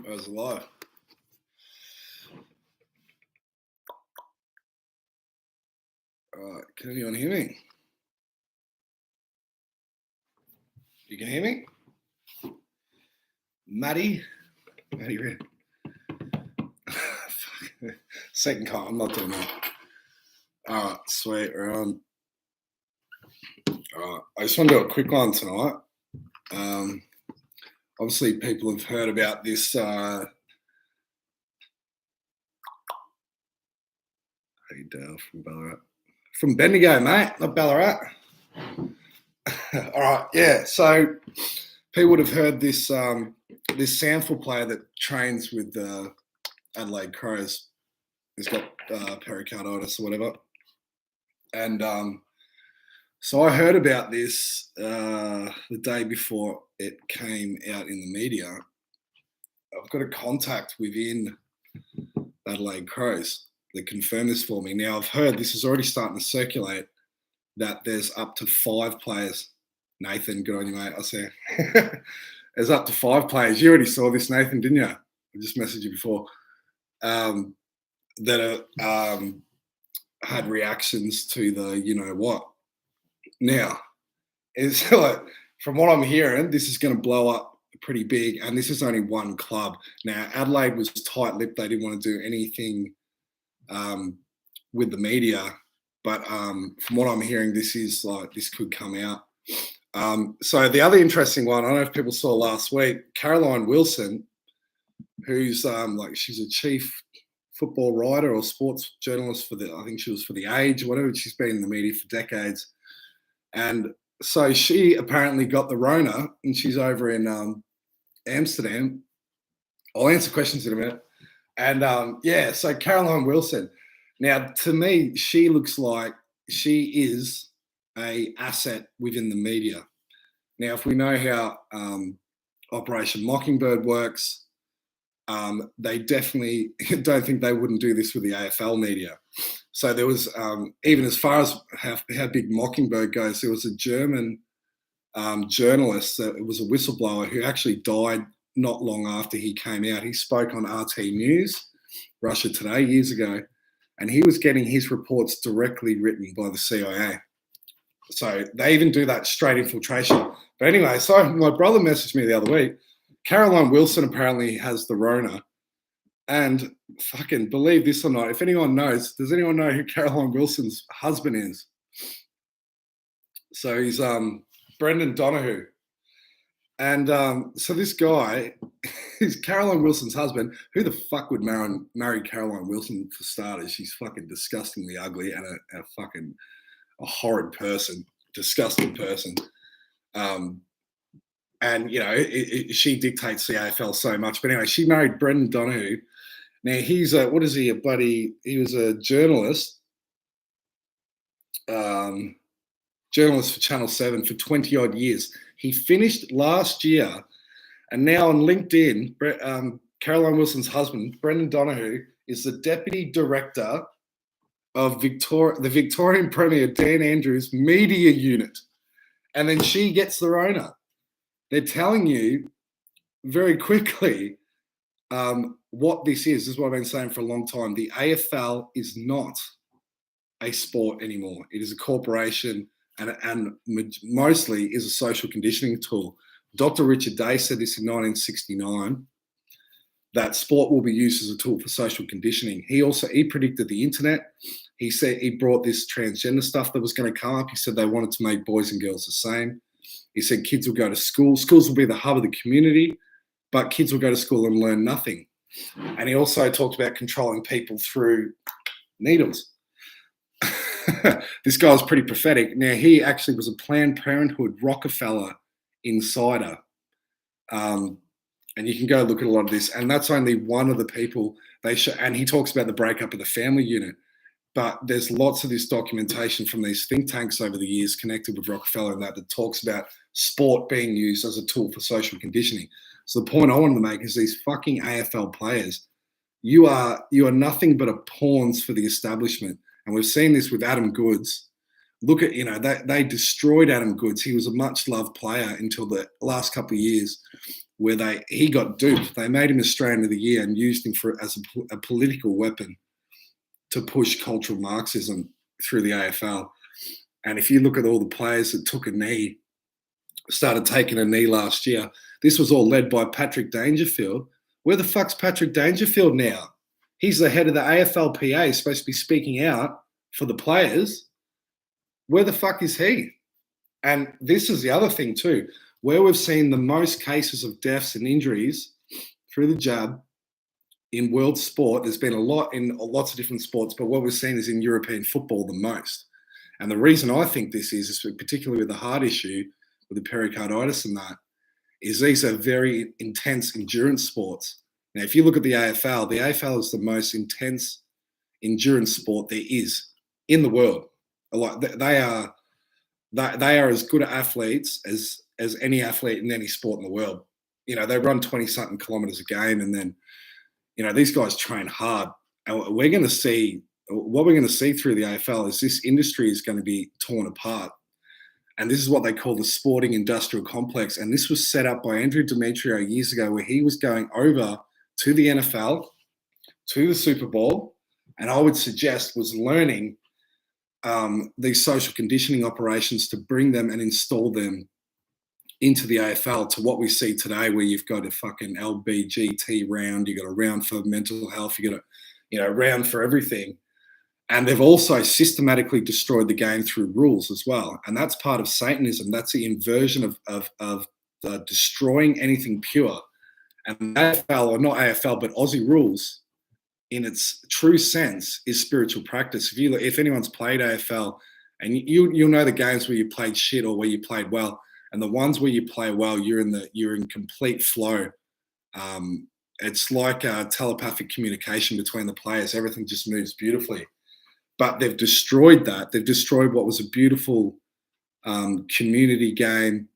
I was alive. Can anyone hear me? You can hear me? Maddie Red. Second call, I'm not doing that. All right, sweet, we're on. All right, I just want to do a quick one tonight. Obviously, people have heard about this. Hey, Dale from Ballarat. From Bendigo, mate, not Ballarat. All right, yeah. So people would have heard this this Sanford player that trains with the Adelaide Crows. He's got pericarditis or whatever, and so I heard about this the day before it came out in the media. I've got a contact within Adelaide Crows that confirmed this for me. Now, I've heard this is already starting to circulate, that there's up to 5 players. Nathan, good on you, mate. I say there's up to 5 players. You already saw this, Nathan, didn't you? I just messaged you before. That had reactions to the you know what. Now, it's like, from what I'm hearing, this is going to blow up pretty big, and this is only one club. Now, Adelaide was tight-lipped; they didn't want to do anything with the media, but from what I'm hearing, this could come out. So the other interesting one, I don't know if people saw last week, Caroline Wilson, who's she's a chief football writer or sports journalist I think she was for The Age or whatever. She's been in the media for decades. And so she apparently got the Rona, and she's over in Amsterdam. I'll answer questions in a minute. And so Caroline Wilson. Now, to me, she looks like she is a asset within the media. Now, if we know how Operation Mockingbird works, they definitely don't think they wouldn't do this with the AFL media. So there was, even as far as how big Mockingbird goes, there was a German journalist that was a whistleblower who actually died not long after he came out. He spoke on RT News, Russia Today, years ago, and he was getting his reports directly written by the CIA. So they even do that straight infiltration. But anyway, so my brother messaged me the other week. Caroline Wilson apparently has the Rona. And fucking believe this or not, if anyone knows, does anyone know who Caroline Wilson's husband is? So he's Brendan Donahue. And so this guy is Caroline Wilson's husband. Who the fuck would marry Caroline Wilson for starters? She's fucking disgustingly ugly and a fucking horrid person, disgusting person. And, you know, she dictates the AFL so much. But anyway, she married Brendan Donahue. Now, he's he was a journalist, journalist for Channel 7 for 20 odd years. He finished last year, and now on LinkedIn, Caroline Wilson's husband, Brendan Donahue, is the deputy director of the Victorian Premier Dan Andrews media unit. And then she gets the Rona. They're telling you very quickly what this is. This is what I've been saying for a long time. The AFL is not a sport anymore. It is a corporation and mostly is a social conditioning tool. Dr. Richard Day said this in 1969, that sport will be used as a tool for social conditioning. He predicted the internet. He said he brought this transgender stuff that was going to come up. He said they wanted to make boys and girls the same. He said kids will go to school. Schools will be the hub of the community, but kids will go to school and learn nothing. And he also talked about controlling people through needles. This guy's pretty prophetic. Now, he actually was a Planned Parenthood Rockefeller insider. And you can go look at a lot of this. And that's only one of the people they show. And he talks about the breakup of the family unit. But there's lots of this documentation from these think tanks over the years connected with Rockefeller and that talks about sport being used as a tool for social conditioning. So the point I wanted to make is these fucking AFL players, you are nothing but a pawns for the establishment. And we've seen this with Adam Goods. Look at, they destroyed Adam Goods. He was a much loved player until the last couple of years. where he got duped. They made him Australian of the Year and used him as a political weapon to push cultural Marxism through the AFL. And if you look at all the players that took a knee, started taking a knee last year, this was all led by Patrick Dangerfield. Where the fuck's Patrick Dangerfield now? He's the head of the AFLPA, supposed to be speaking out for the players. Where the fuck is he? And this is the other thing too, where we've seen the most cases of deaths and injuries through the jab in world sport. There's been a lot in lots of different sports, but what we've seen is in European football the most. And the reason I think this is particularly with the heart issue, with the pericarditis and that, is these are very intense endurance sports. Now, if you look at the AFL is the most intense endurance sport there is in the world. They are as good athletes as any athlete in any sport in the world. You know, they run 20-something kilometers a game, and then, you know, these guys train hard. And what we're going to see through the AFL is this industry is going to be torn apart. And this is what they call the sporting industrial complex. And this was set up by Andrew Demetrio years ago, where he was going over to the NFL, to the Super Bowl, and I would suggest was learning these social conditioning operations to bring them and install them into the AFL to what we see today, where you've got a fucking LBGT round, you've got a round for mental health, you've got a round for everything. And they've also systematically destroyed the game through rules as well. And that's part of Satanism. That's the inversion of destroying anything pure. And AFL, or not AFL, but Aussie rules, in its true sense, is spiritual practice. If anyone's played AFL, and you'll know the games where you played shit or where you played well, and the ones where you play well, you're in complete flow. It's like telepathic communication between the players. Everything just moves beautifully. But they've destroyed that. They've destroyed what was a beautiful community game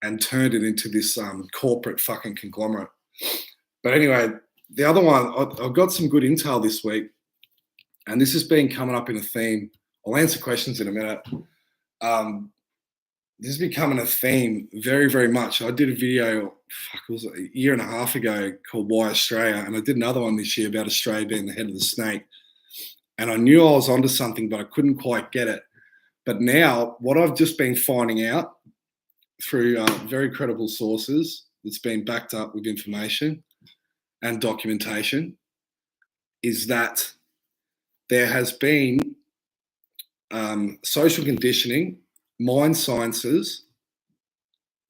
and turned it into this corporate fucking conglomerate. But anyway, the other one, I've got some good intel this week, and this has been coming up in a theme. I'll answer questions in a minute. This is becoming a theme very, very much. I did a video, it was a year and a half ago, called Why Australia, and I did another one this year about Australia being the head of the snake. And I knew I was onto something, but I couldn't quite get it. But now, what I've just been finding out through very credible sources that's been backed up with information and documentation is that there has been social conditioning, mind sciences,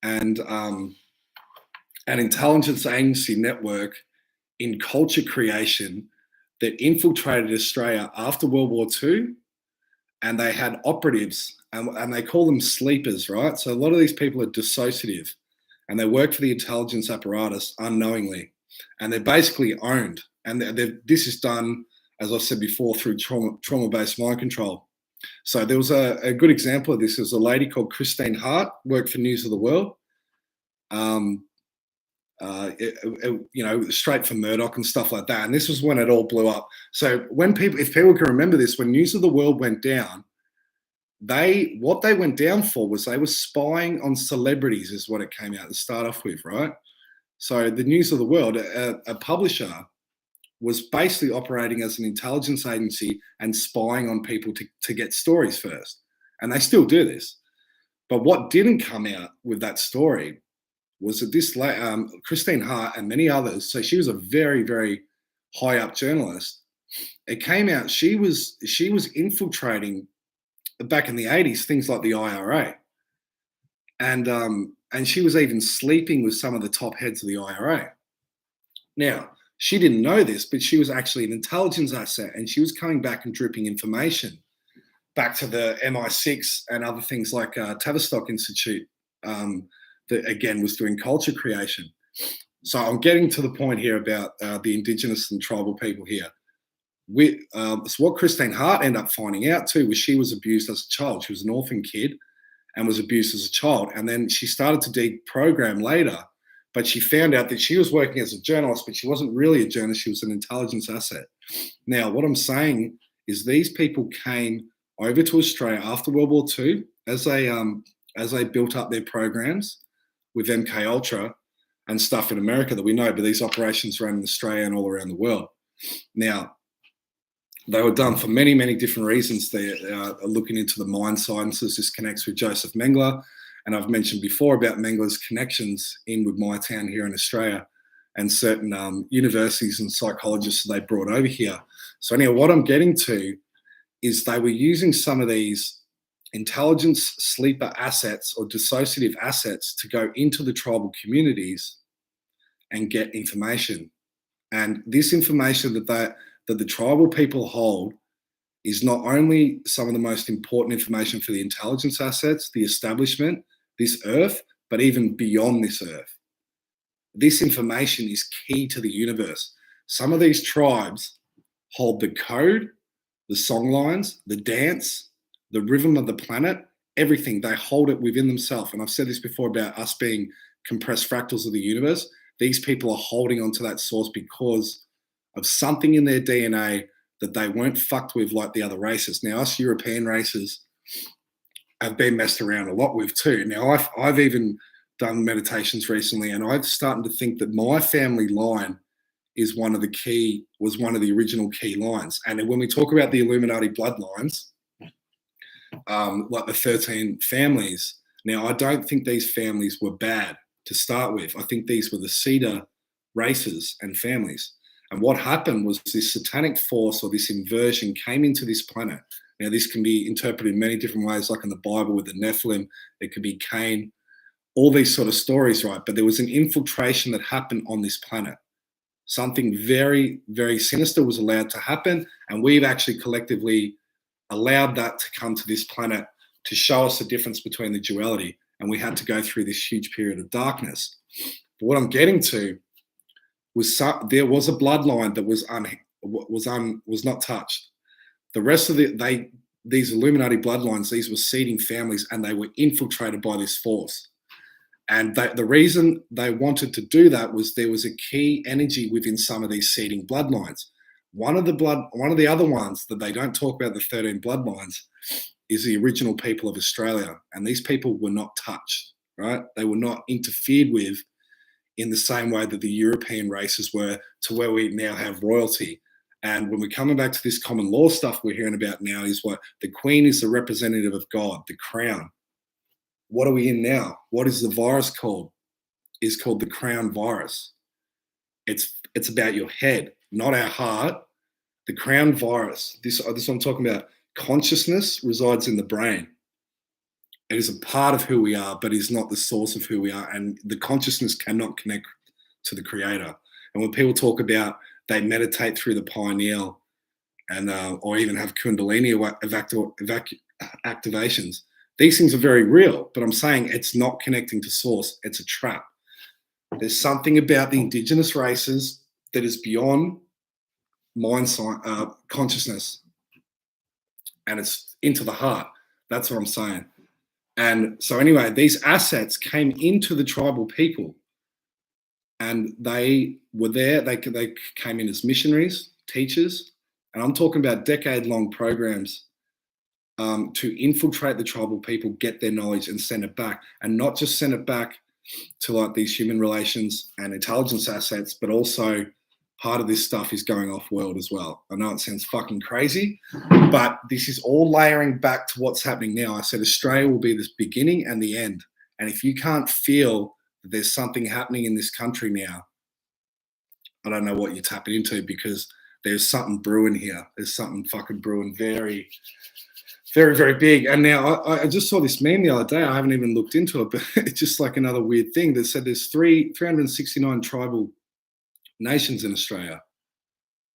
and an intelligence agency network in culture creation that infiltrated Australia after World War II, and they had operatives, and they call them sleepers, right? So a lot of these people are dissociative, and they work for the intelligence apparatus unknowingly, and they're basically owned. And this is done, as I said before, through trauma-based mind control. So there was a good example of this. There was a lady called Christine Hart, worked for News of the World. Straight from Murdoch and stuff like that. And this was when it all blew up. So if people can remember this, when News of the World went down, what they went down for was they were spying on celebrities, is what it came out to start off with, right? So the News of the World, a publisher, was basically operating as an intelligence agency and spying on people to get stories first. And they still do this. But what didn't come out with that story was that this Christine Hart and many others, so she was a very, very high up journalist. It came out she was infiltrating back in the 80s things like the IRA, and she was even sleeping with some of the top heads of the IRA. Now, she didn't know this, but she was actually an intelligence asset, and she was coming back and dripping information back to the MI6 and other things like Tavistock Institute. That again was doing culture creation. So I'm getting to the point here about the Indigenous and tribal people here. So what Christine Hart ended up finding out too was she was abused as a child. She was an orphan kid and was abused as a child. And then she started to deprogram later, but she found out that she was working as a journalist, but she wasn't really a journalist. She was an intelligence asset. Now, what I'm saying is these people came over to Australia after World War II as they built up their programs with MK Ultra. and stuff in America that we know, but these operations ran in Australia and all around the world. Now, they were done for many, many different reasons. They are looking into the mind sciences. This connects with Joseph Mengele. And I've mentioned before about Mengele's connections in with my town here in Australia and certain universities and psychologists that they brought over here. So anyhow, what I'm getting to is they were using some of these intelligence sleeper assets or dissociative assets to go into the tribal communities and get information. And this information that the tribal people hold is not only some of the most important information for the intelligence assets, the establishment, this earth, but even beyond this earth. This information is key to the universe. Some of these tribes hold the code, the song lines, the dance, the rhythm of the planet, everything. They hold it within themselves. And I've said this before about us being compressed fractals of the universe. These people are holding onto that source because of something in their DNA that they weren't fucked with like the other races. Now, us European races have been messed around a lot with too. Now, I've even done meditations recently, and I'm starting to think that my family line was one of the original key lines. And when we talk about the Illuminati bloodlines, like the 13 families, now I don't think these families were bad to start with. I think these were the cedar races and families. And what happened was this satanic force or this inversion came into this planet. Now, this can be interpreted in many different ways, like in the Bible with the Nephilim. It could be Cain, all these sort of stories, right? But there was an infiltration that happened on this planet. Something very, very sinister was allowed to happen. And we've actually collectively allowed that to come to this planet to show us the difference between the duality. And we had to go through this huge period of darkness. But what I'm getting to was there was a bloodline that was not touched. The rest of these Illuminati bloodlines, these were seeding families, and they were infiltrated by this force. And the reason they wanted to do that was there was a key energy within some of these seeding bloodlines. One of the other ones that they don't talk about, the 13 bloodlines, is the original people of Australia. And these people were not touched, right? They were not interfered with in the same way that the European races were, to where we now have royalty. And when we're coming back to this common law stuff we're hearing about now, is what the Queen is the representative of God, the crown. What are we in now? What is the virus called? It's called the crown virus. It's about your head, not our heart. The crown virus, this what I'm talking about. Consciousness resides in the brain. It is a part of who we are, but is not the source of who we are. And the consciousness cannot connect to the creator. And when people talk about they meditate through the pineal and or even have kundalini activations, these things are very real, but I'm saying it's not connecting to source. It's a trap. There's something about the indigenous races that is beyond consciousness, and it's into the heart. That's what I'm saying. And so anyway, these assets came into the tribal people, and they were there. They came in as missionaries, teachers, and I'm talking about decade-long programs to infiltrate the tribal people, get their knowledge and send it back, and not just send it back to like these human relations and intelligence assets, but also part of this stuff is going off world as well. I know it sounds fucking crazy, but this is all layering back to what's happening now. I said Australia will be this beginning and the end. And if you can't feel that there's something happening in this country now, I don't know what you're tapping into, because there's something brewing here. There's something fucking brewing very, very, very big. And now I just saw this meme the other day. I haven't even looked into it, but it's just like another weird thing that said there's 369 tribal nations in Australia.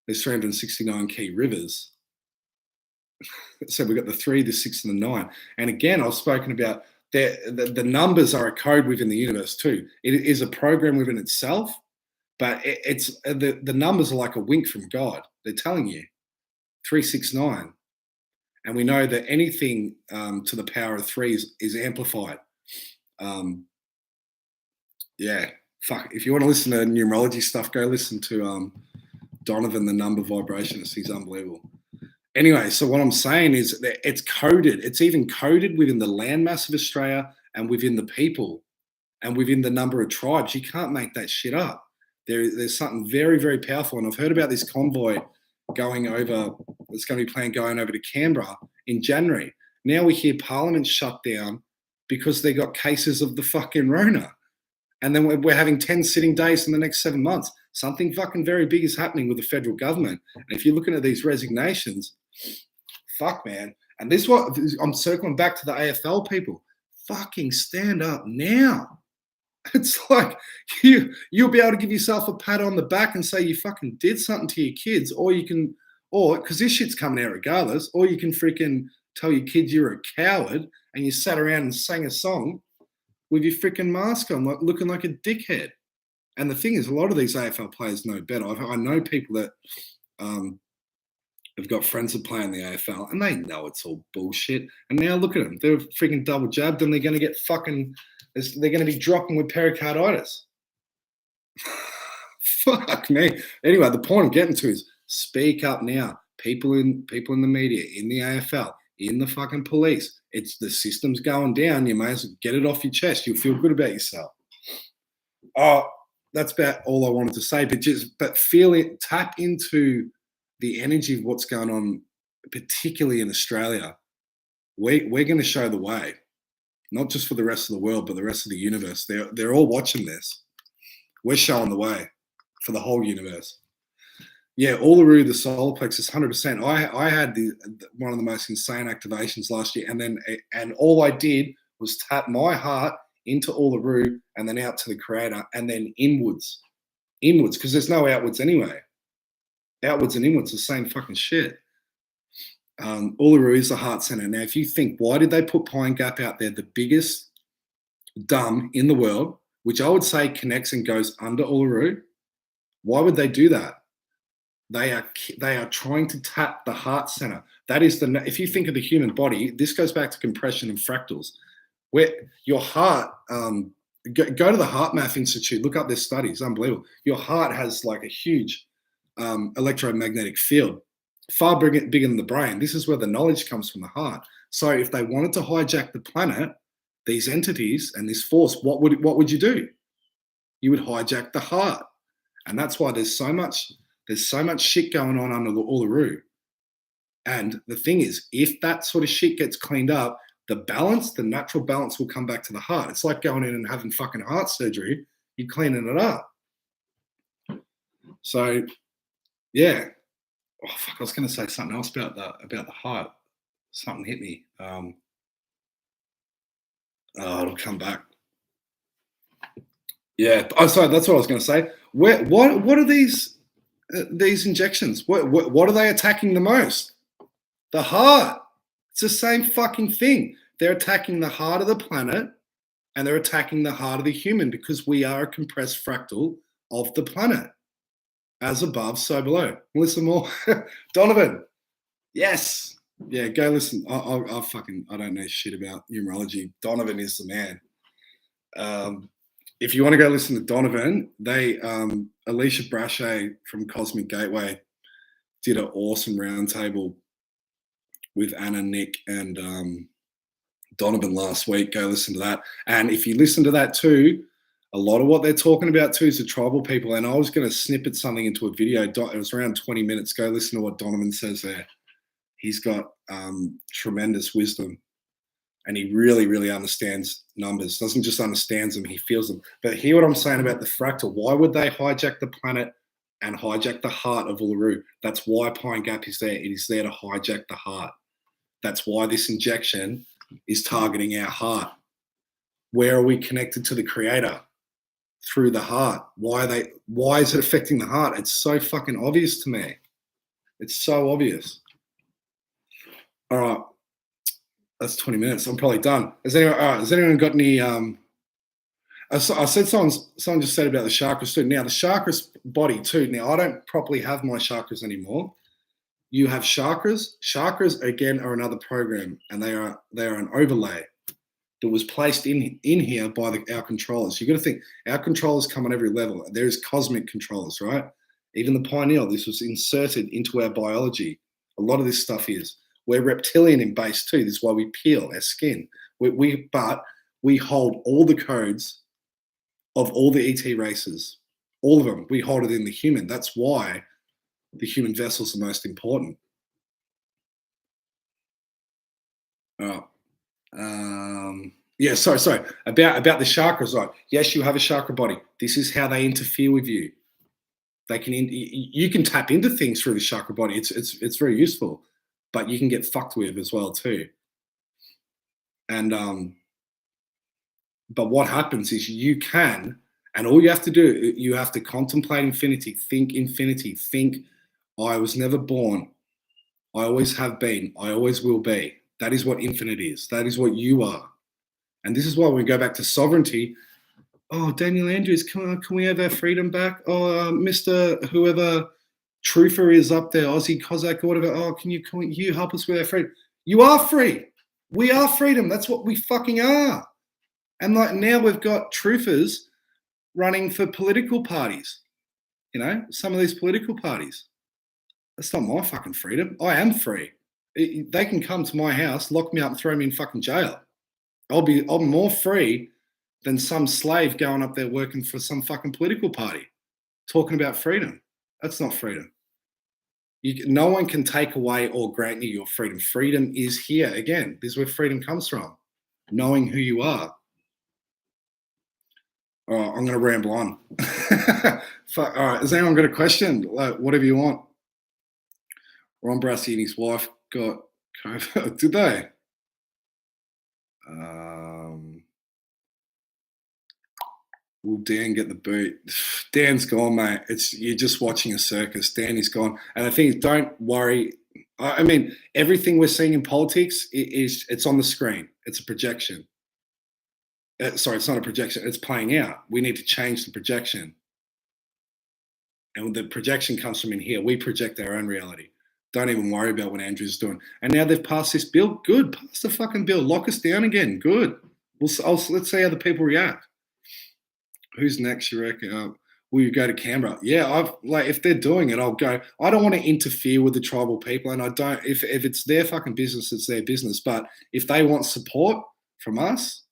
There's 369 key rivers. So we've got the 3, the 6, and the 9. And again, I've spoken about the numbers are a code within the universe too. It is a program within itself, but it's the numbers are like a wink from God. They're telling you 369. And we know that anything to the power of 3 is amplified. Yeah, fuck. If you want to listen to numerology stuff, go listen to Donovan, the number vibrationist. He's unbelievable. Anyway, so what I'm saying is that it's coded. It's even coded within the landmass of Australia and within the people. and within the number of tribes. You can't make that shit up. There's something very, very powerful. And I've heard about this convoy going over, it's going to be planned going over to Canberra in January. Now we hear Parliament shut down because they got cases of the fucking Rona. And then we're having 10 sitting days in the next 7 months. Something fucking very big is happening with the federal government. And if you're looking at these resignations, fuck, man. And this is what I'm circling back to the AFL people. Fucking stand up now. It's like you'll be able to give yourself a pat on the back and say you fucking did something to your kids, or because this shit's coming out regardless, or you can freaking tell your kids you're a coward and you sat around and sang a song with your freaking mask on, like looking like a dickhead. And the thing is, a lot of these AFL players know better. I know people that have got friends that play in the AFL, and they know it's all bullshit. And now look at them; they're freaking double jabbed, and they're going to get fucking. They're going to be dropping with pericarditis. Fuck me. Anyway, the point I'm getting to is speak up now. People in the media, in the AFL, in the fucking police. It's the system's going down. You may as well get it off your chest. You'll feel good about yourself. Oh, that's about all I wanted to say. But feel it. Tap into the energy of what's going on, particularly in Australia. We're going to show the way. Not just for the rest of the world, but the rest of the universe. They're all watching this. We're showing the way for the whole universe. Yeah, Uluru, the solar plexus, 100%. I had one of the most insane activations last year, and all I did was tap my heart into Uluru and then out to the Creator, and then inwards, because there's no outwards anyway. Outwards and inwards, the same fucking shit. Uluru is the heart center. Now, if you think, why did they put Pine Gap out there, the biggest dam in the world, which I would say connects and goes under Uluru? Why would they do that? They are trying to tap the heart center. That is if you think of the human body, this goes back to compression and fractals. Where your heart, go to the Heart Math Institute, look up their studies, unbelievable. Your heart has like a huge electromagnetic field. Far bigger than the brain. This is where the knowledge comes from, the heart. So if they wanted to hijack the planet, these entities and this force, what would you do? You would hijack the heart. And that's why there's so much shit going on under the Uluru. And the thing is, if that sort of shit gets cleaned up, the natural balance will come back to the heart. It's like going in and having fucking heart surgery. You're cleaning it up. So, yeah. Oh, fuck, I was going to say something else about the heart. Something hit me. It'll come back. Yeah. Oh, sorry. That's what I was going to say. What are these injections? What are they attacking the most? The heart. It's the same fucking thing. They're attacking the heart of the planet, and they're attacking the heart of the human, because we are a compressed fractal of the planet. As above, so below. Listen more. Donovan. Yes. Yeah, go listen. I don't know shit about numerology. Donovan is the man. If you want to go listen to Donovan, Alicia Brachet from Cosmic Gateway did an awesome roundtable with Anna, Nick, and Donovan last week. Go listen to that. And if you listen to that too, a lot of what they're talking about too is the tribal people. And I was going to snippet something into a video. It was around 20 minutes. Go listen to what Donovan says there. He's got tremendous wisdom, and he really, really understands numbers. Doesn't just understands them, he feels them. But hear what I'm saying about the fractal. Why would they hijack the planet and hijack the heart of Uluru? That's why Pine Gap is there. It is there to hijack the heart. That's why this injection is targeting our heart. Where are we connected to the Creator? Through the heart. Why is it affecting the heart? It's so fucking obvious to me. It's so obvious. All right. That's 20 minutes. I'm probably done. Has anyone got any I said someone just said about the chakras too. Now the chakras body too. Now I don't properly have my chakras anymore. You have chakras. Chakras again are another program, and they are an overlay that was placed in here by our controllers. You got to think our controllers come on every level. There's cosmic controllers, right? Even the pineal, this was inserted into our biology. A lot of this stuff is. We're reptilian in base too. This is why we peel our skin. But we hold all the codes of all the ET races, all of them, we hold it in the human. That's why the human vessel is the most important. Yeah, sorry. About the chakras, right? Yes, you have a chakra body. This is how they interfere with you. They can you can tap into things through the chakra body. It's very useful, but you can get fucked with as well too. And but what happens is you can, and all you have to do, you have to contemplate infinity, think. I was never born. I always have been. I always will be. That is what infinite is. That is what you are. And this is why we go back to sovereignty. Oh, Daniel Andrews, can we have our freedom back? Oh, Mr. Whoever Truther is up there, Aussie Cossack or whatever. Oh, can you help us with our freedom? You are free. We are freedom. That's what we fucking are. And like now we've got truthers running for political parties. You know, some of these political parties. That's not my fucking freedom. I am free. They can come to my house, lock me up, and throw me in fucking jail. I'm more free than some slave going up there working for some fucking political party, talking about freedom. That's not freedom. No one can take away or grant you your freedom. Freedom is here. Again, this is where freedom comes from. Knowing who you are. All right, I'm going to ramble on. All right, has anyone got a question? Like, whatever you want. Ron Brassey and his wife got COVID. Did they? Will Dan get the boot? Dan's gone, mate. You're just watching a circus. Dan is gone. And I think, don't worry. I mean, everything we're seeing in politics it's on the screen. It's a projection. Sorry, it's not a projection. It's playing out. We need to change the projection. And the projection comes from in here. We project our own reality. Don't even worry about what Andrew's doing. And now they've passed this bill. Good. Pass the fucking bill. Lock us down again. Good. Let's see how the people react. Who's next, you reckon? Will you go to Canberra? Yeah, if they're doing it, I'll go. I don't want to interfere with the tribal people, and I don't. If it's their fucking business, it's their business. But if they want support from us,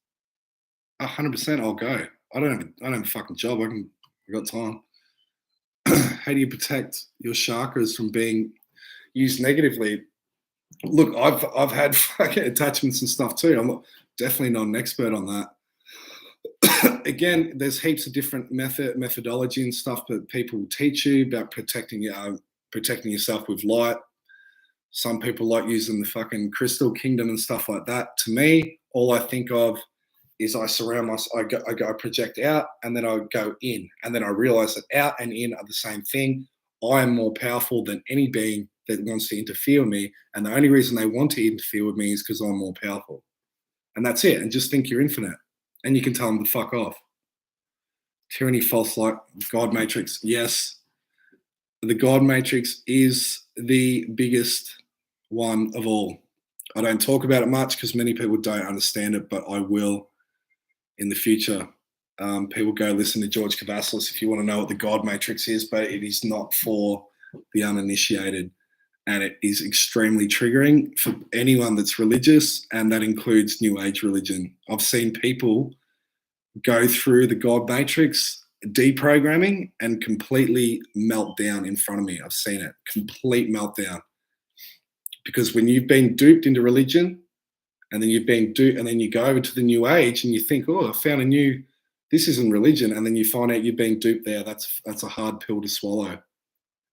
100%, I'll go. I don't have a fucking job. I've got time. How do you protect your chakras from being used negatively? Look, I've had fucking attachments and stuff too. I'm definitely not an expert on that. Again, there's heaps of different methodology and stuff that people will teach you about protecting yourself with light. Some people like using the fucking crystal kingdom and stuff like that. To me, all I think of is I surround myself. I project out, and then I go in, and then I realize that out and in are the same thing. I am more powerful than any being that wants to interfere with me, and the only reason they want to interfere with me is because I'm more powerful. And that's it. And just think you're infinite. And you can tell them to fuck off. Tyranny, false light, God matrix. Yes, the God matrix is the biggest one of all. I don't talk about it much because many people don't understand it, but I will in the future. People go listen to George Cavassalis if you want to know what the God matrix is, but it is not for the uninitiated. And it is extremely triggering for anyone that's religious, and that includes New Age religion. I've seen people go through the God matrix, deprogramming, and completely melt down in front of me. I've seen it, complete meltdown. Because when you've been duped into religion, and then you've been duped, and then you go over to the New Age and you think, oh, I found this isn't religion, and then you find out you've been duped there. That's a hard pill to swallow.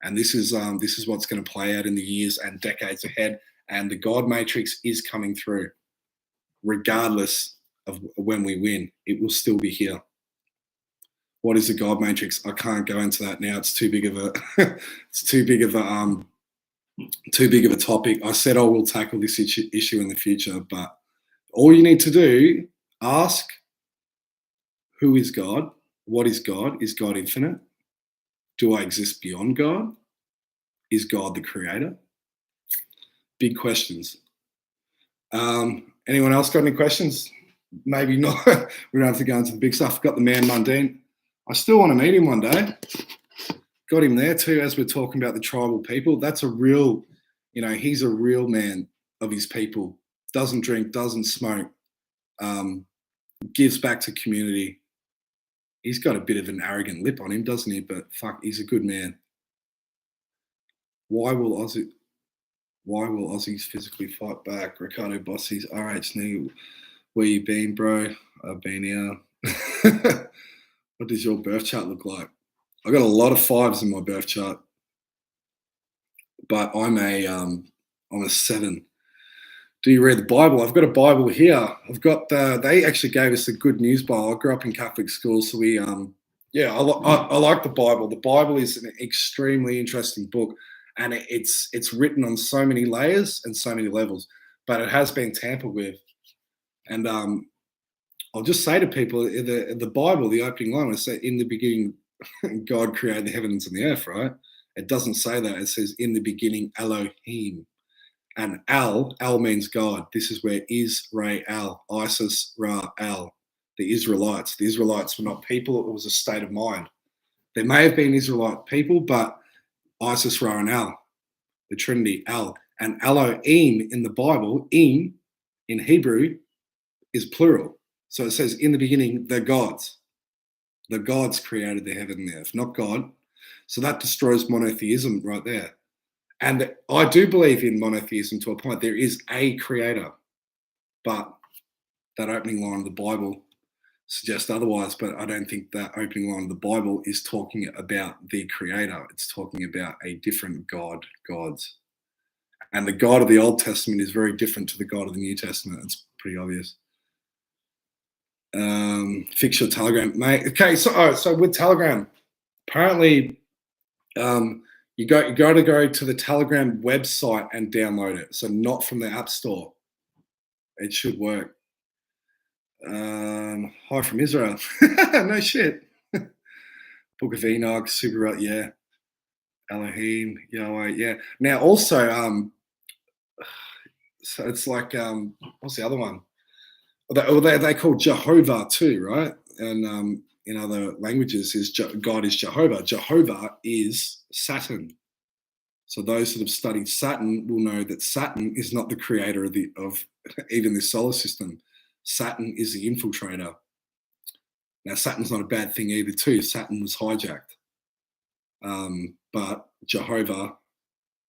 And this is what's going to play out in the years and decades ahead. And the God matrix is coming through, regardless of when we win. It will still be here. What is the God matrix? I can't go into that now. It's too big of a too big of a topic. I said I will tackle this issue in the future, but all you need to do, ask, who is God? What is God? Is God infinite? Do I exist beyond God? Is God the creator? Big questions. Anyone else got any questions? Maybe not. We don't have to go into the big stuff. Got the man mundane. I still want to meet him one day. Got him there too, as we're talking about the tribal people. That's a real, he's a real man of his people. Doesn't drink, doesn't smoke, gives back to community. He's got a bit of an arrogant lip on him, doesn't he? But fuck, he's a good man. Why will Aussies physically fight back? Ricardo Bossies, RH New, where you been, bro? I've been here. What does your birth chart look like? I got a lot of 5s in my birth chart, but I'm a 7. Do you read the Bible? I've got a Bible here. I've got they actually gave us a Good News Bible. I grew up in Catholic school, so we I like the Bible. The Bible is an extremely interesting book, and it's written on so many layers and so many levels, but it has been tampered with. And I'll just say to people, the Bible, the opening line, I say, in the beginning, God created the heavens and the earth, right? It doesn't say that. It says, in the beginning, Elohim. And Al means God. This is where Israel, Isis, Ra, Al, the Israelites. The Israelites were not people. It was a state of mind. There may have been Israelite people, but Isis, Ra, and Al, the Trinity, Al. And Elohim in the Bible, in Hebrew, is plural. So it says, in the beginning, the gods. The gods created the heaven and the earth, not God. So that destroys monotheism right there. And I do believe in monotheism to a point. There is a creator, but that opening line of the Bible suggests otherwise. But I don't think that opening line of the Bible is talking about the creator. It's talking about a different God, gods. And the God of the Old Testament is very different to the God of the New Testament. It's pretty obvious. Fix your Telegram, mate. Okay, so with Telegram, apparently you got to go to the Telegram website and download it. So not from the App Store. It should work. Hi from Israel. No shit. Book of Enoch, Super, yeah. Elohim, Yahweh, yeah. Now also, so it's like what's the other one? They call Jehovah too, right? And in other languages, God is Jehovah. Jehovah is Saturn. So those that have studied Saturn will know that Saturn is not the creator of even the solar system. Saturn is the infiltrator. Now Saturn's not a bad thing either too. Saturn was hijacked. But Jehovah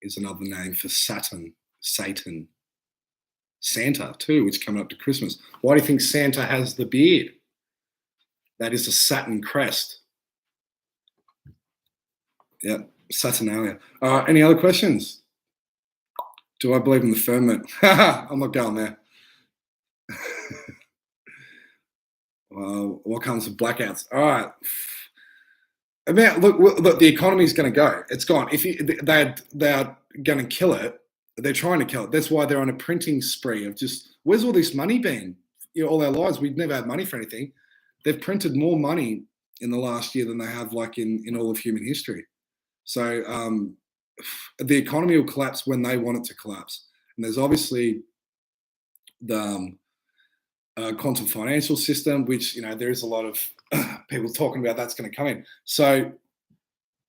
is another name for Saturn, Satan. Santa too, which coming up to Christmas. Why do you think Santa has the beard? That is a Saturn crest. Yep, Saturnalia. Any other questions? Do I believe in the firmament? I'm not going there. What comes with blackouts? All right. I mean, look, the economy is going to go. It's gone. If they're going to kill it, they're trying to kill it. That's why they're on a printing spree of just, where's all this money been? All our lives, we've never had money for anything. They've printed more money in the last year than they have like in all of human history. So the economy will collapse when they want it to collapse. And there's obviously the quantum financial system, which, there is a lot of people talking about that's going to come in. So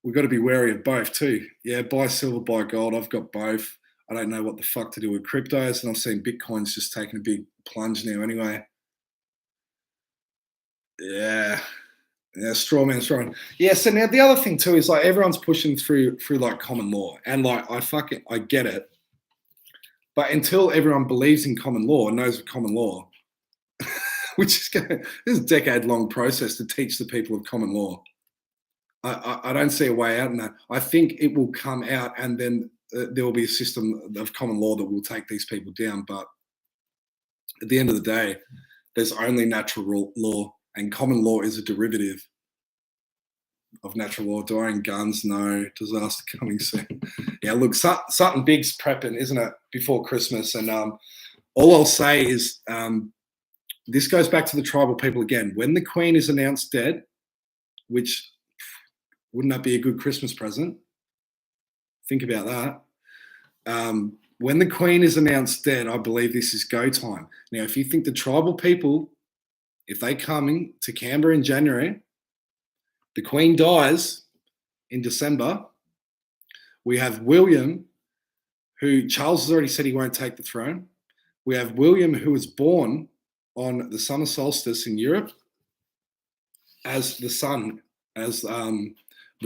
we've got to be wary of both too. Yeah, buy silver, buy gold. I've got both. I don't know what the fuck to do with cryptos, and I've seen Bitcoin's just taking a big plunge now anyway. Yeah, straw man. Yeah, so now the other thing too is like everyone's pushing through like common law, and like I get it, but until everyone believes in common law, knows of common law, which is this is a decade-long process to teach the people of common law. I don't see a way out in that. I think it will come out, and then there will be a system of common law that will take these people down. But at the end of the day, there's only natural law, and common law is a derivative of natural law. Do I own guns? No. Disaster coming soon. Yeah, look, something big's prepping, isn't it, before Christmas? And all I'll say is this goes back to the tribal people again. When the Queen is announced dead, which wouldn't that be a good Christmas present? Think about that. When the Queen is announced dead, I believe this is go time. Now, if you think the tribal people, if they come to Canberra in January, the Queen dies in December, we have William, who Charles has already said he won't take the throne. We have William, who was born on the summer solstice in Europe. as the sun, as the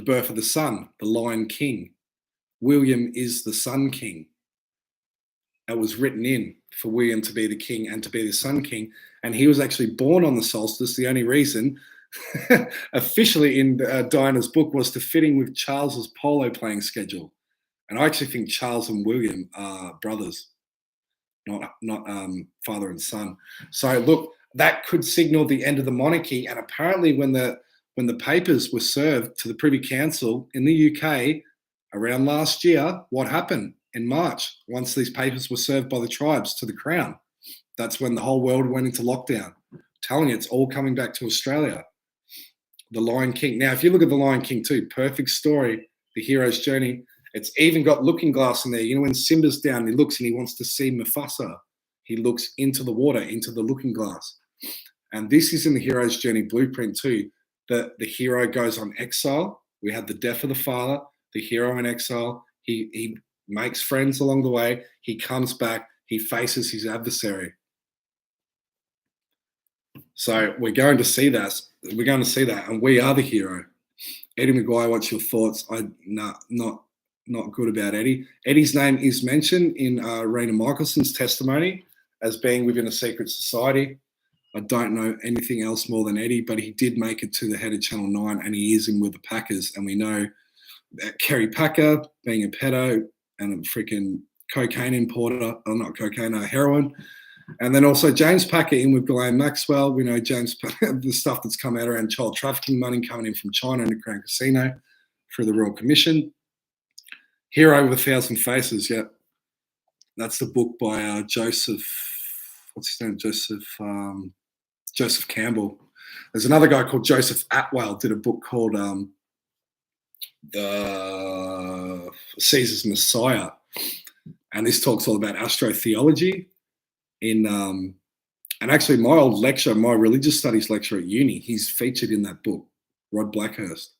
birth of the sun, the Lion King. William is the Sun King. It was written in for William to be the king and to be the Sun King. And he was actually born on the solstice. The only reason, officially in Diana's book, was to fit in with Charles's polo playing schedule. And I actually think Charles and William are brothers, not father and son. So look, that could signal the end of the monarchy. And apparently, when the papers were served to the Privy Council in the UK around last year, what happened in March? Once these papers were served by the tribes to the Crown, that's when the whole world went into lockdown. I'm telling you, it's all coming back to Australia. The Lion King. Now, if you look at the Lion King too, perfect story, the hero's journey. It's even got Looking Glass in there. You know, when Simba's down, he looks and he wants to see Mufasa. He looks into the water, into the Looking Glass. And this is in the hero's journey blueprint too. The hero goes on exile. We had the death of the father, the hero in exile. He makes friends along the way. He comes back. He faces his adversary. So we're going to see that. We're going to see that, and we are the hero. Eddie McGuire, what's your thoughts? Not good about Eddie. Eddie's name is mentioned in Raina Michelson's testimony as being within a secret society. I don't know anything else more than Eddie, but he did make it to the head of Channel 9, and he is in with the Packers. And we know that Kerry Packer, being a pedo and a freaking cocaine importer, or not cocaine, heroin. And then also James Packer in with Ghislaine Maxwell. We know James Packer, the stuff that's come out around child trafficking money coming in from China and the Crown Casino through the Royal Commission. Hero with 1,000 Faces, yeah. That's the book by Joseph, what's his name? Joseph Campbell. There's another guy called Joseph Atwell, did a book called The Caesar's Messiah. And this talks all about Astro Theology. And actually my old lecturer, my religious studies lecturer at uni, he's featured in that book, Rod Blackhurst.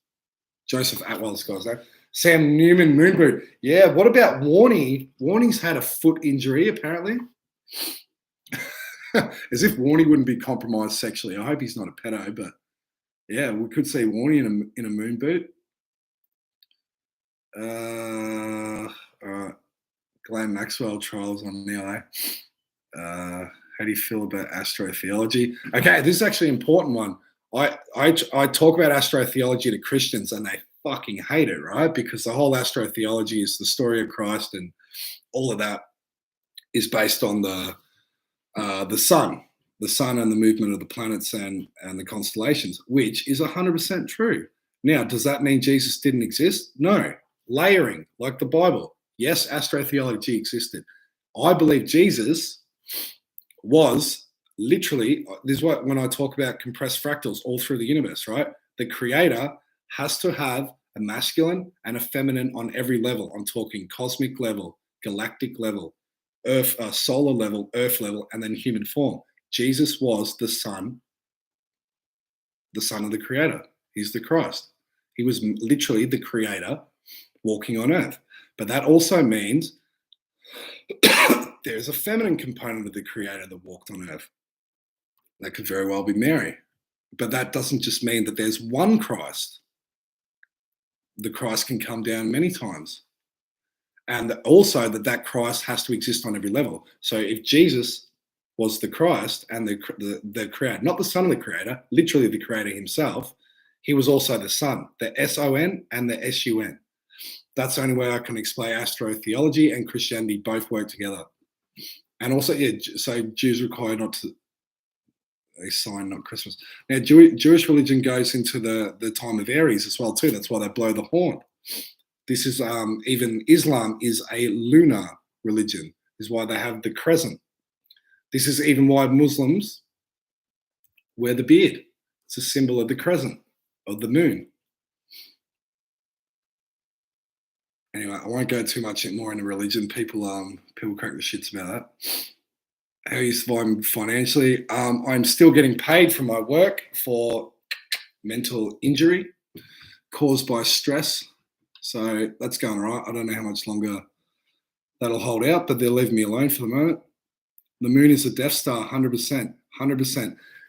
Joseph Atwell's guy's name. Sam Newman, Moonboot. Yeah, what about Warney? Warney's had a foot injury, apparently. As if Warney wouldn't be compromised sexually. I hope he's not a pedo, but yeah, we could see Warney in a moon boot. All right. Ghislaine Maxwell trials on now, How do you feel about Astro Theology? Okay, this is actually an important one. I talk about Astro Theology to Christians and they fucking hate it, right? Because the whole Astro Theology is the story of Christ, and all of that is based on the sun and the movement of the planets and the constellations, which is 100% true. Now, does that mean Jesus didn't exist? No. Layering, like the Bible. Yes, Astro Theology existed. I believe Jesus was literally, this is what, when I talk about compressed fractals all through the universe, right? The creator has to have a masculine and a feminine on every level. I'm talking cosmic level, galactic level, earth, solar level, earth level, and then human form. Jesus was the son of the creator. He's the Christ. He was literally the creator walking on earth. But that also means there's a feminine component of the creator that walked on earth. That could very well be Mary. But that doesn't just mean that there's one Christ. The Christ can come down many times. And also that Christ has to exist on every level. So if Jesus was the Christ and the creator, not the son of the creator, literally the creator himself, he was also the son, the S-O-N and the S-U-N. That's the only way I can explain Astro Theology and Christianity both work together. And also, yeah, so Jews require not to, they sign, not Christmas. Now, Jewish religion goes into the time of Aries as well too. That's why they blow the horn. This is, even Islam is a lunar religion. This is why they have the crescent. This is even why Muslims wear the beard. It's a symbol of the crescent, of the moon. Anyway, I won't go too much more into religion. People crack the shits about that. How are you surviving financially? I'm still getting paid for my work for mental injury caused by stress. So that's going all right. I don't know how much longer that'll hold out, but they'll leave me alone for the moment. The moon is a Death Star, 100%.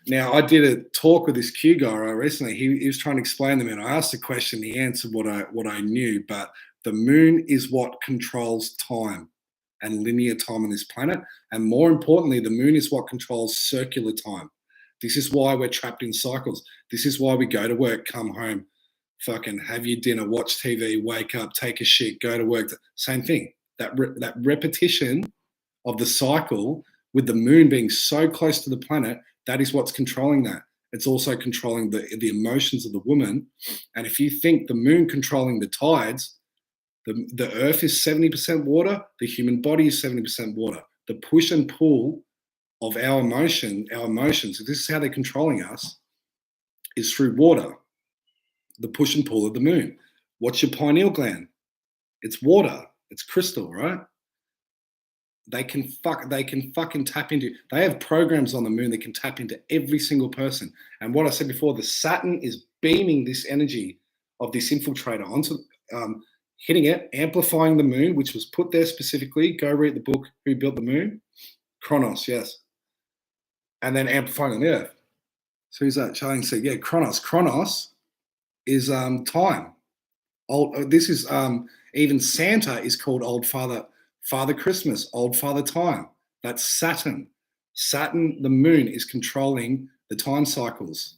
Now, I did a talk with this Q guy recently. He was trying to explain to me, and I asked the question. He answered what I knew, but the moon is what controls time and linear time on this planet, and more importantly, the moon is what controls circular time. This is why we're trapped in cycles. This is why we go to work, come home, fucking have your dinner, watch TV, wake up, take a shit, go to work. Same thing. That repetition of the cycle, with the moon being so close to the planet, that is what's controlling that. It's also controlling the emotions of the woman. And if you think the moon controlling the tides, the earth is 70% water, the human body is 70% water. The push and pull of our emotions, if this is how they're controlling us, is through water. The push and pull of the moon. What's your pineal gland? It's water. It's crystal, right? They can fucking tap into. They have programs on the moon that can tap into every single person. And what I said before, the Saturn is beaming this energy of this infiltrator onto, hitting it, amplifying the moon, which was put there specifically. Go read the book, Who Built the Moon? Kronos, yes. And then amplifying on the Earth. So who's that? Charlie said, yeah, Kronos. Kronos is time. This is even Santa is called Old Father Christmas, Old Father Time. That's Saturn. Saturn, the moon, is controlling the time cycles.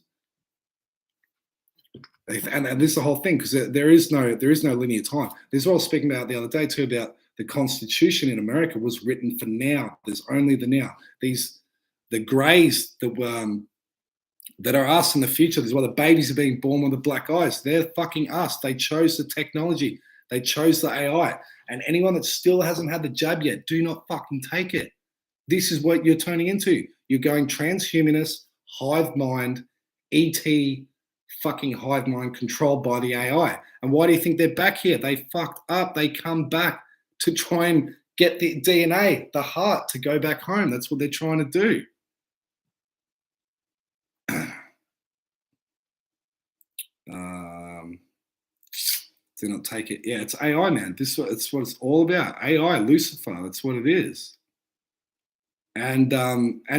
And this is the whole thing, because there is no linear time. This is what I was speaking about the other day too, about the Constitution in America was written for now. There's only the now. The greys that are us in the future. This is why the babies are being born with the black eyes. They're fucking us. They chose the technology. They chose the AI. And anyone that still hasn't had the jab yet, do not fucking take it. This is what you're turning into. You're going transhumanist, hive mind, ET fucking hive mind controlled by the AI. And why do you think they're back here? They fucked up. They come back to try and get the DNA, the heart, to go back home. That's what they're trying to do. Do not take it. Yeah, it's AI, man. It's what it's all about. AI, Lucifer. That's what it is. And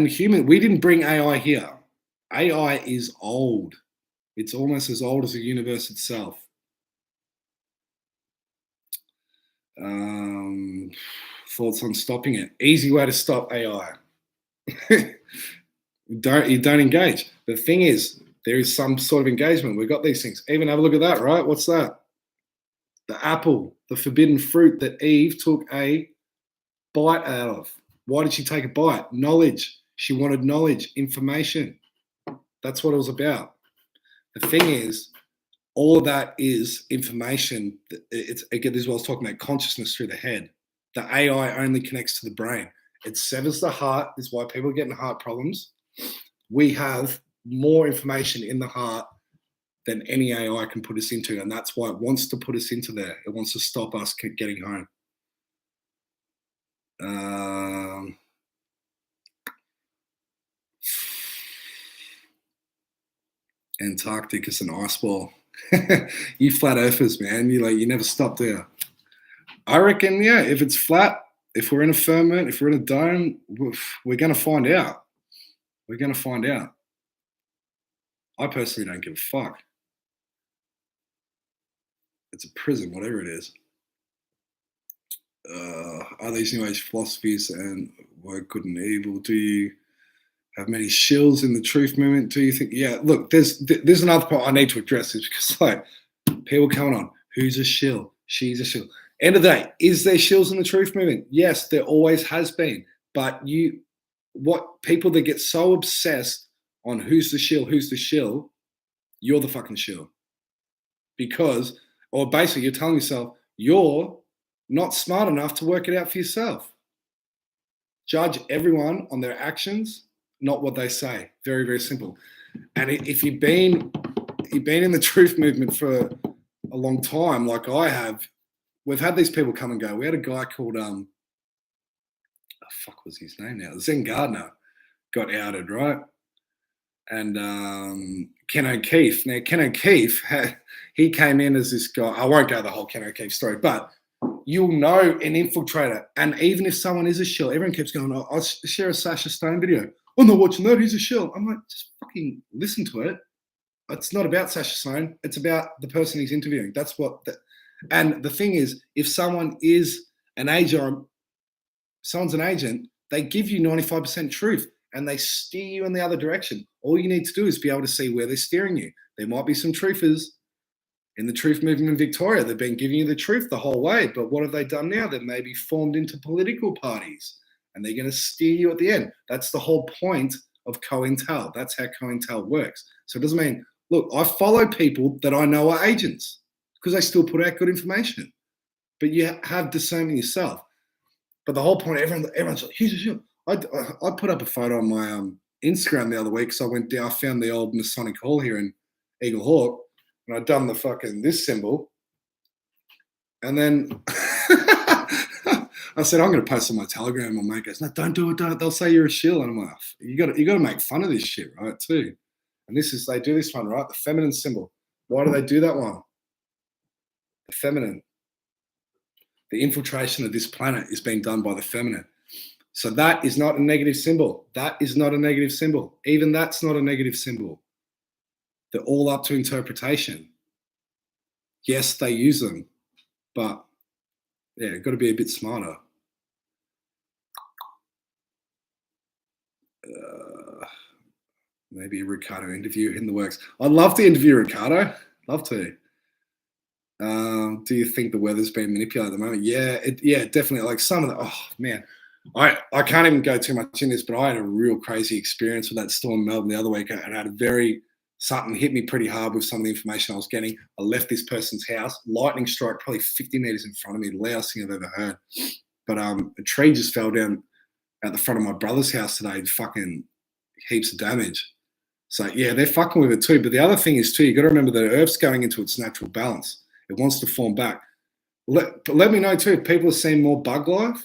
human. We didn't bring AI here. AI is old. It's almost as old as the universe itself. Thoughts on stopping it? Easy way to stop AI. You don't engage. The thing is, there is some sort of engagement. We've got these things. Even have a look at that, right? What's that? The apple, the forbidden fruit that Eve took a bite out of. Why did she take a bite? Knowledge. She wanted knowledge, information. That's what it was about. The thing is, all of that is information. Again, this is what I was talking about, consciousness through the head. The AI only connects to the brain. It severs the heart. This is why people are getting heart problems. We have more information in the heart than any AI can put us into. And that's why it wants to put us into there. It wants to stop us getting home. Antarctic is an ice ball. You flat earthers, man. You never stop there. I reckon, yeah, if it's flat, if we're in a firmament, if we're in a dome, we're going to find out. We're going to find out. I personally don't give a fuck. It's a prison, whatever it is. Are these new age philosophies and work good and evil? Do you have many shills in the truth movement? Do you think? Yeah, look, there's another part I need to address this, because like people coming on, who's a shill? She's a shill. End of the day, is there shills in the truth movement? Yes, there always has been. But people that get so obsessed on who's the shill, you're the fucking shill. Because, or basically you're telling yourself, you're not smart enough to work it out for yourself. Judge everyone on their actions, not what they say. Very, very simple. And if you've been in the truth movement for a long time, like I have, we've had these people come and go. We had a guy called fuck was his name now? Zen Gardner got outed, right? And Ken O'Keefe. Now, Ken O'Keefe, he came in as this guy. I won't go the whole Ken O'Keefe story, but you'll know an infiltrator. And even if someone is a shill, everyone keeps going, I'll share a Sasha Stone video. I'm not watching that. He's a shill. I'm like, just fucking listen to it. It's not about Sasha Sloan. It's about the person he's interviewing. That's what. And the thing is, if someone is an agent, someone's an agent, they give you 95% truth and they steer you in the other direction. All you need to do is be able to see where they're steering you. There might be some truthers in the truth movement in Victoria. They've been giving you the truth the whole way. But what have they done now? They've maybe formed into political parties and they're going to steer you at the end. That's the whole point of COINTEL. That's how COINTEL works. So it doesn't mean, look, I follow people that I know are agents because they still put out good information. But you have discernment yourself. But the whole point, everyone's like, here's a shield. I put up a photo on my Instagram the other week. So I went down, I found the old Masonic Hall here in Eagle Hawk, and I'd done the fucking this symbol. And then I said, I'm going to post on my Telegram. My mate goes, no, don't do it. Don't. They'll say you're a shill. And I'm like, you got to make fun of this shit, right? Too. And they do this one, right? The feminine symbol. Why do they do that one? The feminine. The infiltration of this planet is being done by the feminine. So that is not a negative symbol. That is not a negative symbol. Even that's not a negative symbol. They're all up to interpretation. Yes, they use them, but yeah, got to be a bit smarter. Maybe a Ricardo interview in the works. I'd love to interview Ricardo. Love to. Do you think the weather's been manipulated at the moment? Yeah, definitely. Like some of the, oh man, I can't even go too much in this, but I had a real crazy experience with that storm in Melbourne the other week, and I had something hit me pretty hard with some of the information I was getting. I left this person's house, lightning strike probably 50 meters in front of me, the loudest thing I've ever heard. But a tree just fell down at the front of my brother's house today, fucking heaps of damage. So yeah, they're fucking with it too. But the other thing is too, you got to remember the Earth's going into its natural balance. It wants to form back. Let me know too if people are seeing more bug life,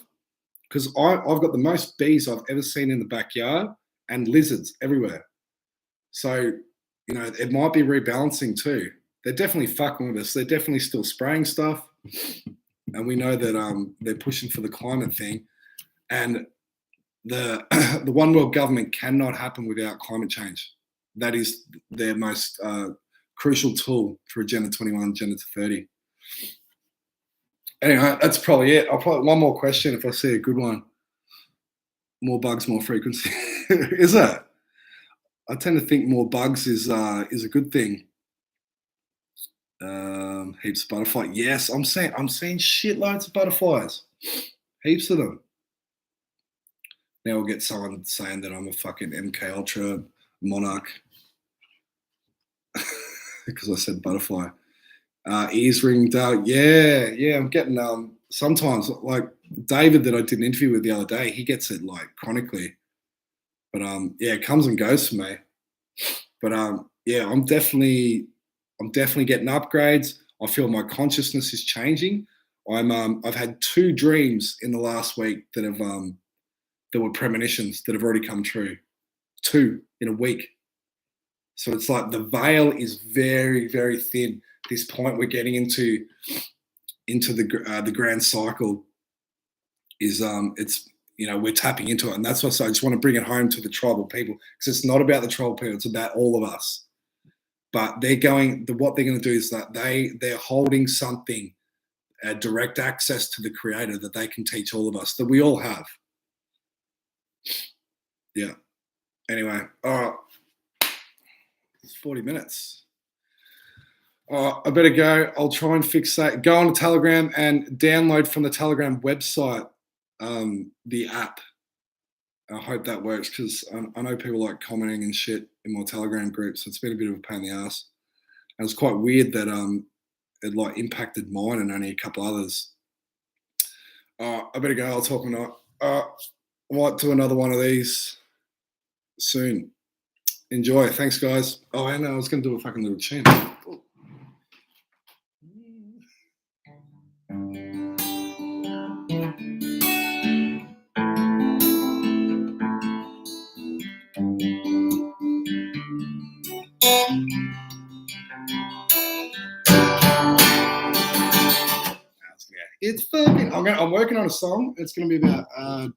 because I've got the most bees I've ever seen in the backyard and lizards everywhere. So, you know, it might be rebalancing too. They're definitely fucking with us. They're definitely still spraying stuff. And we know that they're pushing for the climate thing. And the one world government cannot happen without climate change. That is their most crucial tool for Agenda 21, Agenda 30. Anyway, that's probably it. I'll probably one more question if I see a good one. More bugs, more frequency. Is it? I tend to think more bugs is a good thing. Heaps of butterflies. Yes, I'm seeing shitloads of butterflies. Heaps of them. Now we'll get someone saying that I'm a fucking MK Ultra monarch because I said butterfly. Ears ringed out. Yeah. I'm getting sometimes like David that I did an interview with the other day. He gets it like chronically, but yeah, it comes and goes for me. But yeah, I'm definitely getting upgrades. I feel my consciousness is changing. I've had 2 dreams in the last week that have there were premonitions that have already come true. 2 in a week. So it's like the veil is very, very thin. This point we're getting into the grand cycle is it's, you know, we're tapping into it, and that's why I just want to bring it home to the tribal people, because it's not about the tribal people, it's about all of us. But what they're going to do is that they're holding something, direct access to the creator that they can teach all of us, that we all have. Yeah. Anyway, all right. It's 40 minutes. I better go. I'll try and fix that. Go on to Telegram and download from the Telegram website the app. I hope that works, because I know people like commenting and shit in my Telegram group, so it's been a bit of a pain in the ass. And it was quite weird that it like impacted mine and only a couple others. I better go. I'll talk tonight. I might do another one of these soon. Enjoy. Thanks, guys. Oh, and I was going to do a fucking little tune. Ooh. It's fucking. I'm working on a song. It's going to be about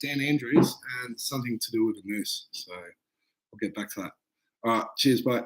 Dan Andrews and something to do with a moose. So I'll get back to that. All right, cheers, bye.